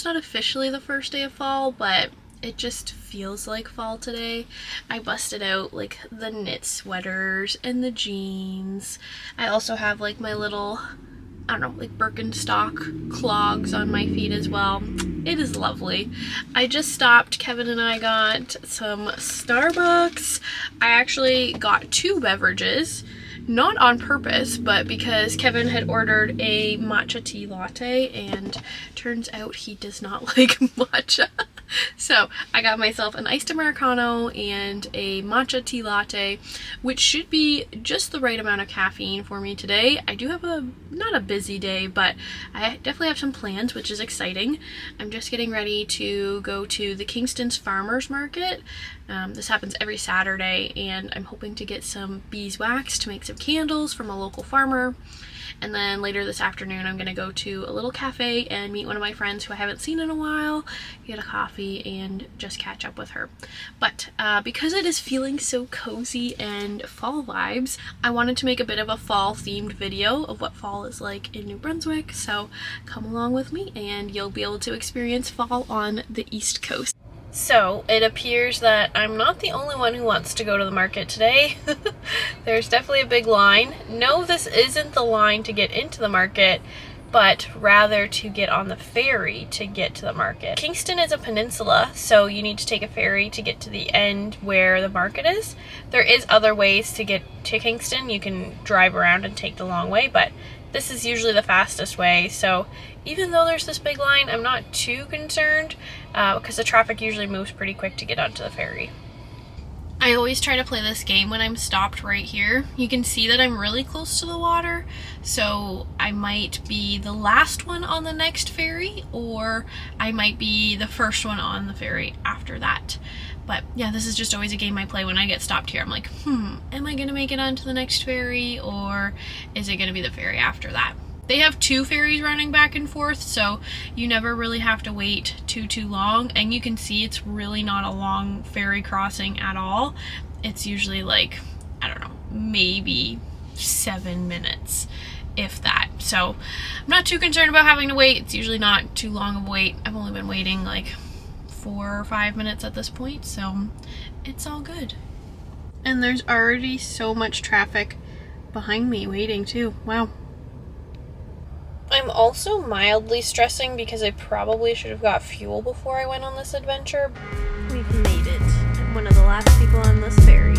it's not officially the first day of fall, but it just feels like fall today. I busted out like the knit sweaters and the jeans. I also have like my little, I don't know, like Birkenstock clogs on my feet as well. It is lovely. I just stopped. Kevin and I got some Starbucks. I actually got 2 beverages, not on purpose, but because Kevin had ordered a matcha tea latte and turns out he does not like matcha. So I got myself an iced Americano and a matcha tea latte, which should be just the right amount of caffeine for me today. I do have not a busy day, but I definitely have some plans, which is exciting. I'm just getting ready to go to the Kingston's Farmers Market. This happens every Saturday, and I'm hoping to get some beeswax to make some candles from a local farmer. And then later this afternoon, I'm going to go to a little cafe and meet one of my friends who I haven't seen in a while, get a coffee, and just catch up with her. But because it is feeling so cozy and fall vibes, I wanted to make a bit of a fall-themed video of what fall is like in New Brunswick. So come along with me and you'll be able to experience fall on the East Coast. So it appears that I'm not the only one who wants to go to the market today. There's definitely a big line. No, this isn't the line to get into the market, but rather to get on the ferry to get to the market. Kingston is a peninsula, so you need to take a ferry to get to the end where the market is. There is other ways to get to Kingston. You can drive around and take the long way, but this is usually the fastest way. So even though there's this big line, I'm not too concerned because the traffic usually moves pretty quick to get onto the ferry. I always try to play this game when I'm stopped right here. You can see that I'm really close to the water, so I might be the last one on the next ferry, or I might be the first one on the ferry after that. But yeah, this is just always a game I play when I get stopped here. I'm like, am I gonna make it onto the next ferry, or is it gonna be the ferry after that? They have 2 ferries running back and forth, so you never really have to wait too long. And you can see it's really not a long ferry crossing at all. It's usually like, I don't know, maybe 7 minutes, if that. So I'm not too concerned about having to wait. It's usually not too long of a wait. I've only been waiting like 4 or 5 minutes at this point, so it's all good. And there's already so much traffic behind me waiting too. Wow. I'm also mildly stressing because I probably should have got fuel before I went on this adventure. We've made it. I'm one of the last people on this ferry.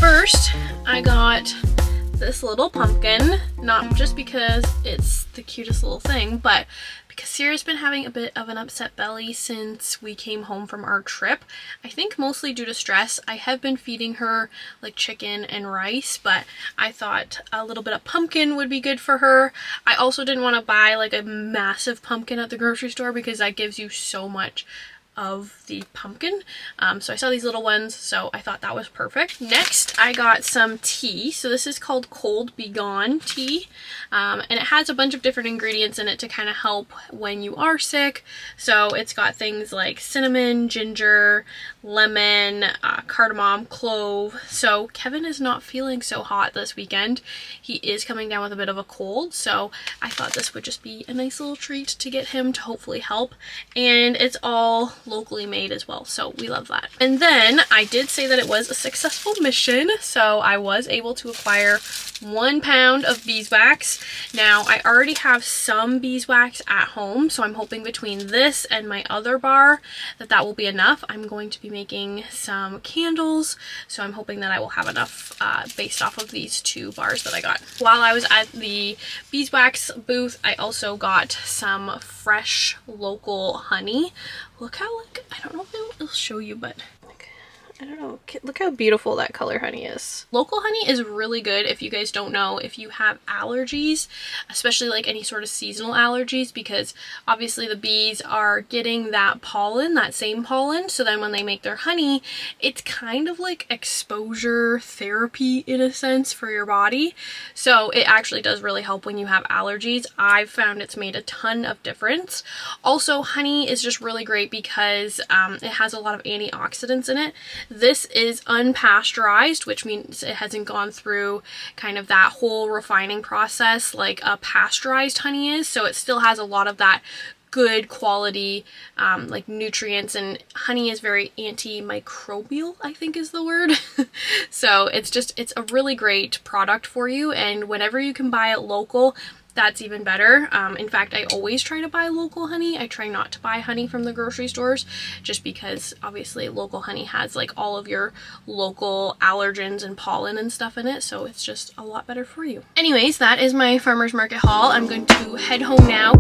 first, I got this little pumpkin, not just because it's the cutest little thing, but because Sierra's been having a bit of an upset belly since we came home from our trip. I think mostly due to stress. I have been feeding her like chicken and rice, but I thought a little bit of pumpkin would be good for her. I also didn't want to buy like a massive pumpkin at the grocery store because that gives you so much of the pumpkin. So I saw these little ones, so I thought that was perfect. Next, I got some tea. So this is called Cold Be Gone tea. And it has a bunch of different ingredients in it to kind of help when you are sick. So it's got things like cinnamon, ginger, lemon, cardamom, clove. So Kevin is not feeling so hot this weekend. He is coming down with a bit of a cold, so I thought this would just be a nice little treat to get him to hopefully help. And it's all locally made as well, so we love that. And then I did say that it was a successful mission, so I was able to acquire 1 pound of beeswax. Now I already have some beeswax at home, so I'm hoping between this and my other bar that will be enough. I'm going to be making some candles, so I'm hoping that I will have enough based off of these 2 bars that I got. While I was at the beeswax booth, I also got some fresh local honey. Look how, like, I don't know if it'll show you, but I don't know, look how beautiful that color honey is. Local honey is really good if you guys don't know, if you have allergies, especially like any sort of seasonal allergies, because obviously the bees are getting that pollen, that same pollen, so then when they make their honey, it's kind of like exposure therapy in a sense for your body. So it actually does really help when you have allergies. I've found it's made a ton of difference. Also, honey is just really great because it has a lot of antioxidants in it. This is unpasteurized, which means it hasn't gone through kind of that whole refining process like a pasteurized honey is. So it still has a lot of that good quality like nutrients, and honey is very antimicrobial, I think is the word. So it's a really great product for you, and whenever you can buy it local, that's even better. In fact, I always try to buy local honey. I try not to buy honey from the grocery stores just because obviously local honey has like all of your local allergens and pollen and stuff in it, so it's just a lot better for you. Anyways, that is my farmer's market haul. I'm going to head home now.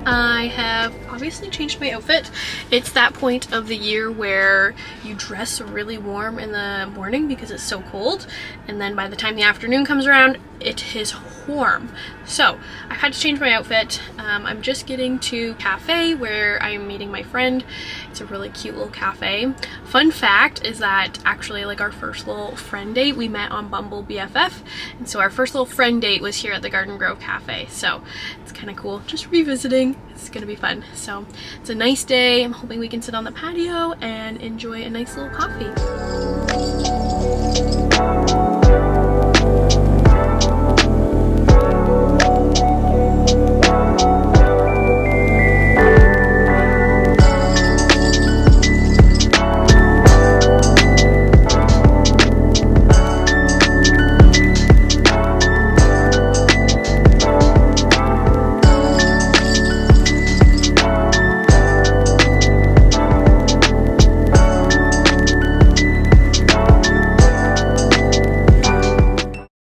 I have obviously changed my outfit. It's that point of the year where you dress really warm in the morning because it's so cold, and then by the time the afternoon comes around, it is warm. So I had to change my outfit. I'm just getting to a cafe where I'm meeting my friend. It's a really cute little cafe. Fun fact is that actually, like, our first little friend date, we met on Bumble BFF, and so our first little friend date was here at the Garden Grove Cafe. So it's kind of cool, just revisiting. It's gonna be fun. So it's a nice day. I'm hoping we can sit on the patio and enjoy a nice little coffee.